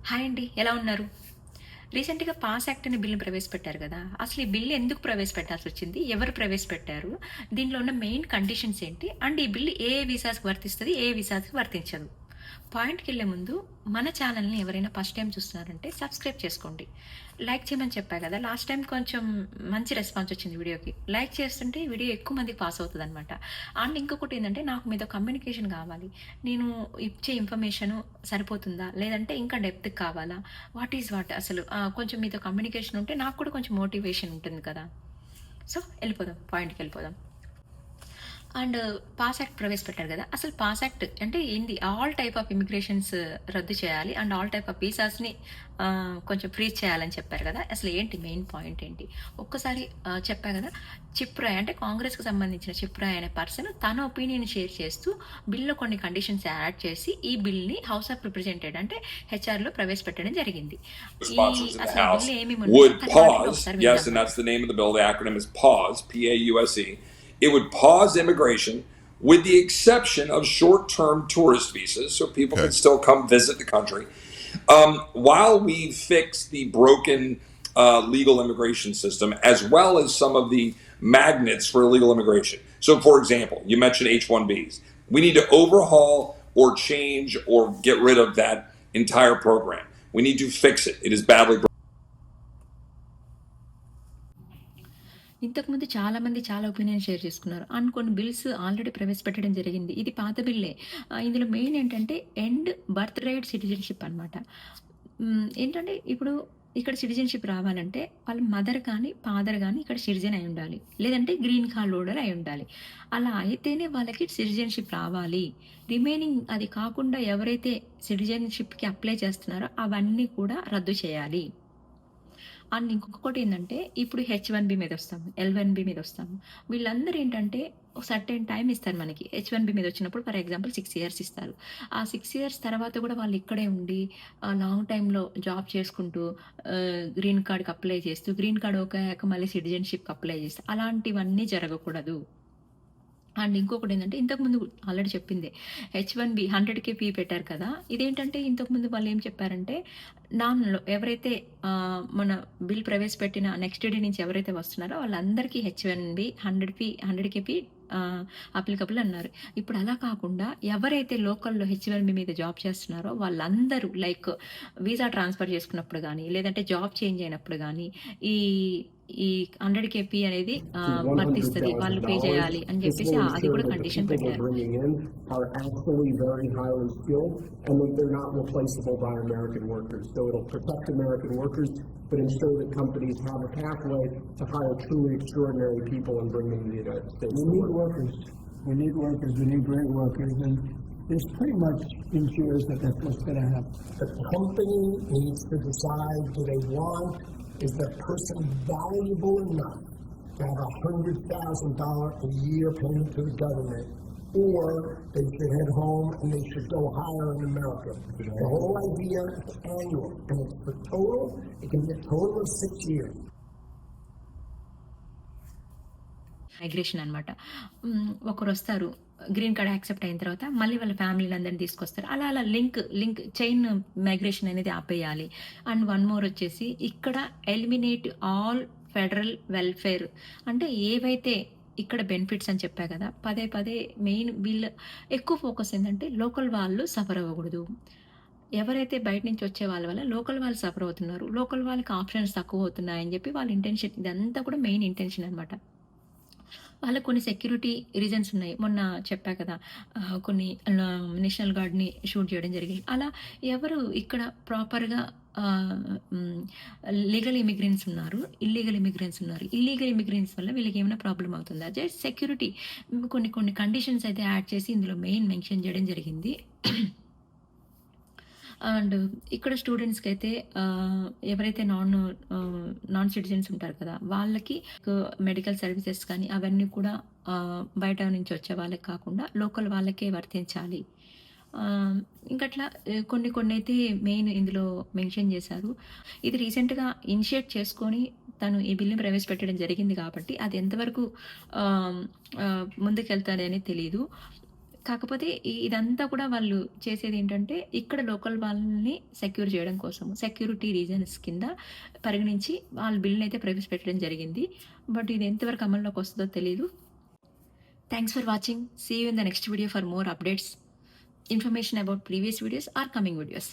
Hi అండి. ఎలా ఉన్నారు? రీసెంట్‌గా పాస్ యాక్ట్ అనే బిల్‌ని ప్రవేశపెట్టారు గదా! అసలు ఈ బిల్ ఎందుకు ప్రవేశపెట్టాల్సొచ్చింది? ఎవరు ప్రవేశపెట్టారు? దీనిలో ఉన్న మెయిన్ కండిషన్స్ ఏంటి? అండ్ ఈ బిల్ ఏ వీసాస్‌కి వర్తిస్తది? ఏ వీసాస్‌కి వర్తించదు? పాయింట్‌కెళ్ళే ముందు మన ఛానెల్‌ని ఎవరైనా ఫస్ట్ టైమ్ చూస్తున్నారంటే సబ్స్క్రైబ్ చేసుకోండి. లైక్ చేయమని చెప్పా గదా! లాస్ట్ టైమ్ కొంచెం మంచి రెస్పాన్స్ వచ్చింది వీడియోకి. లైక్ చేస్తుంటే వీడియో ఎక్కువ మందికి పాస్ అవుతదనమాట. అండ్ ఇంకొకటి ఏందంటే నాకు మీతో కమ్యూనికేషన్ గావాలి. నేను ఇచ్చే ఇన్ఫర్మేషను సరిపోతుందా? లేదంటే ఇంకా డెప్త్‌కి కావాలా? వాట్ ఈస్ వాట్ అసలు కొంచెం మీతో కమ్యూనికేషన్ ఉంటే నాకు కూడా కొంచెం మోటివేషన్ ఉంటుంది కదా! సో, ఎళ్ళిపోదాం. పాయింట్‌కెళ్ళిపోదాం. అండ్ పాస్ యాక్ట్ ప్రవేశపెట్టారు కదా! అసలు పాస్ యాక్ట్ అంటే ఏంది? ఆల్ టైప్ ఆఫ్ ఇమిగ్రేషన్స్ రద్దు చేయాలి. అండ్ ఆల్ టైప్ ఆఫ్ వీసాస్‌ని కొంచెం ఫ్రీజ్ చేయాలని చెప్పారు కదా! అసలు ఏంటి మెయిన్ పాయింట్ ఏంటి? ఒక్కసారి చెప్పా కదా! చిప్రాయ్ అంటే కాంగ్రెస్‌కి సంబంధించిన చిప్రాయ్ అనే పర్సన్ తన ఒపీనియన్ షేర్ చేస్తూ బిల్‌లో కొన్ని కండిషన్స్ యాడ్ చేసి ఈ బిల్‌ని హౌస్ ఆఫ్ రిప్రజెంటెడ్ అంటే హెచ్ఆర్‌లో ప్రవేశపెట్టడం జరిగింది. ఈ sponsors in the అసలు ఈ House బిల్‌లో ఏమేమి ఉన్నాయో would తన మాటల్లో pause. ఒకసారి Yes, విందాం and మనం. that's the name of the bill. The acronym is PAUSE, PAUSE. It would pause immigration with the exception of short term tourist visas, so people can still come visit the country. While we fix the broken legal immigration system, as well as some of the magnets for illegal immigration. So, for example, you mentioned H-1Bs. We need to overhaul or change or get rid of that entire program. We need to fix it. It is badly broken. ఇంతకుముందు చాలామంది చాలా opinion share చేసుకున్నారు. And కొన్ని bills already ప్రవేశపెట్టడం జరిగింది. ఇది పాత బిల్లే. ఇందులో మెయిన్ ఏంటంటే బర్త్ రైట్ సిటిజన్‌షిప్ అనమాట. ఏంటంటే ఇప్పుడు ఇక్కడ సిటిజన్‌షిప్ రావాలంటే వాళ్ళ మదర్ కానీ, ఫాదర్ గానీ ఇక్కడ సిటిజన్ అయ్యుండాలి. లేదంటే గ్రీన్ కార్డ్ హోల్డర్ అయ్యుండాలి. అలా అయితేనే వాళ్ళకి సిటిజన్‌షిప్ రావాలి. రిమైనింగ్ అది కాకుండా ఎవరైతే సిటిజన్‌షిప్‌కి అప్లై చేస్తున్నారో అవన్నీ కూడా రద్దు చేయాలి. అండ్ ఇంకొకటేందంటే, ఇప్పుడు హెచ్-1బీ మీదొస్తాము. ఎల్-1బీ మీదొస్తాము. వీళ్ళందరూ ఏంటంటే, ఒక సర్టెన్ టైమ్ ఇస్తారు మనకి. హెచ్-1బీ మీదొచ్చినప్పుడు ఫర్ ఎగ్జాంపుల్ 6 ఇయర్స్ ఇస్తారు. ఆ 6 ఇయర్స్ తర్వాత కూడా వాళ్ళు ఇక్కడే ఉండి లాంగ్ టైమ్‌లో జాబ్ చేసుకుంటూ గ్రీన్ కార్డ్‌కి అప్లై చేస్తూ, గ్రీన్ కార్డ్ ఓకే అయ్యాక మళ్ళీ సిటిజన్‌షిప్‌కి అప్లై చేస్తే అలాంటివన్నీ జరగకూడదు. అండ్ ఇంకొకటేందంటే, ఇంతకుముందు ఆల్రెడీ చెప్పిందే. హెచ్-1బీ 100కే ఫీ పెట్టారు కదా! ఇదేంటంటే, ఇంతకుముందు వాళ్ళేం చెప్పారంటే, నాన్‌లో ఎవరైతే మన బిల్ ప్రవేశపెట్టిన నెక్స్ట్ డే నుంచి ఎవరైతే వస్తున్నారో వాళ్ళందరికీ హెచ్-1బీ 100కే ఫీ అప్లికబుల్ అన్నారు. ఇప్పుడు అలా కాకుండా ఎవరైతే లోకల్‌లో హెచ్-1బీ మీద జాబ్ చేస్తున్నారో వాళ్ళందరూ లైక్ వీసా ట్రాన్స్‌ఫర్ చేసుకున్నప్పుడు గానీ, లేదంటే జాబ్ చేంజ్ అయినప్పుడు గానీ, ఈ ఈ 100కే అనేది వర్తిస్తది. వాళ్ళు పే $100,000. చేయాలి అని This జెప్పేసి will అది ensure కూడా that the condition people we're పెట్టారు. bringing in are actually very highly skilled and that they're not replaceable by American workers. So it'll protect American workers, but ensure that companies have a pathway to hire truly extraordinary people and bring them to the United States. We need workers. We need workers. We need great workers. And this pretty much ensures that that's what's going to happen. The company needs to decide, do they want, is the person valuable enough to have $100,000 a year payment to the government, or they should head home and they should go hire in America. The whole idea is annual, and it's the total, it can be a total of 6 years. Migration అనమాట. ఒకరొస్తారు. Green card accept అయిన తర్వాత మళ్ళీ వాళ్ళ ఫ్యామిలీలందరిని తీసుకొస్తారు. అలా అలా link chain migration అనేది ఆపేయాలి. అండ్ వన్ మోర్ వచ్చేసి ఇక్కడ ఎలిమినేట్ ఆల్ ఫెడరల్ వెల్ఫేర్ అంటే ఏవైతే ఇక్కడ బెనిఫిట్స్ అని చెప్పా కదా! పదే పదే మెయిన్ వీళ్ళు ఎక్కువ ఫోకస్ ఏందంటే లోకల్ వాళ్ళు సఫర్ అవ్వకూడదు. ఎవరైతే బయట నుంచి వచ్చే వాళ్ళ వల్ల లోకల్ వాళ్ళు సఫర్ అవుతున్నారు. లోకల్ వాళ్ళకి ఆప్షన్స్ తక్కువవుతున్నాయని చెప్పి వాళ్ళ ఇంటెన్షన్ ఇదంతా కూడా మెయిన్ ఇంటెన్షన్ అనమాట. వాళ్ళకి కొన్ని సెక్యూరిటీ రీజన్స్ ఉన్నాయి. మొన్న చెప్పా కదా! కొన్ని నేషనల్ గార్డ్‌ని షూట్ చేయడం జరిగింది. అలా ఎవరు ఇక్కడ ప్రాపర్‌గా ఆహ్, హ్మ్, లీగల్ ఇమిగ్రెంట్స్ ఉన్నారు. ఇల్లీగల్ ఇమిగ్రెంట్స్ ఉన్నారు. ఇల్లీగల్ ఇమిగ్రెంట్స్ వల్ల వీళ్ళకేమైనా ప్రాబ్లమ్ అవుతుందా? జస్ట్ సెక్యూరిటీ కొన్ని కొన్ని కండిషన్స్ అయితే యాడ్ చేసి ఇందులో మెయిన్ మెన్షన్ చేయడం జరిగింది. అండ్ ఇక్కడ స్టూడెంట్స్‌కైతే ఎవరైతే నాన్ సిటిజన్స్ ఉంటారు కదా! వాళ్ళకి మెడికల్ సర్వీసెస్ కానీ అవన్నీ కూడా బయట నుంచి వచ్చే వాళ్ళకి కాకుండా లోకల్ వాళ్ళకే వర్తించాలి. ఇంకట్లా కొన్ని కొన్నైతే మెయిన్ ఇందులో మెన్షన్ చేశారు. ఇది రీసెంట్‌గా ఇనిషియేట్ చేసుకొని తను ఈ బిల్‌ని ప్రవేశపెట్టడం జరిగింది కాబట్టి అది ఎంతవరకు ముందుకెళ్తాదనేది తెలీదు. కాకపోతే ఇదంతా కూడా వాళ్ళు చేసేది ఏంటంటే, ఇక్కడ లోకల్ వాళ్ళని సెక్యూర్ చేయడం కోసము, సెక్యూరిటీ రీజన్స్ కింద పరిగణించి వాళ్ళు బిల్‌నయితే ప్రవేశపెట్టడం జరిగింది. బట్ ఇది ఎంతవరకు అమల్లోకి వస్తదో తెలీదు. Thanks for watching. See you in the next video for more updates, information about previous videos or coming videos.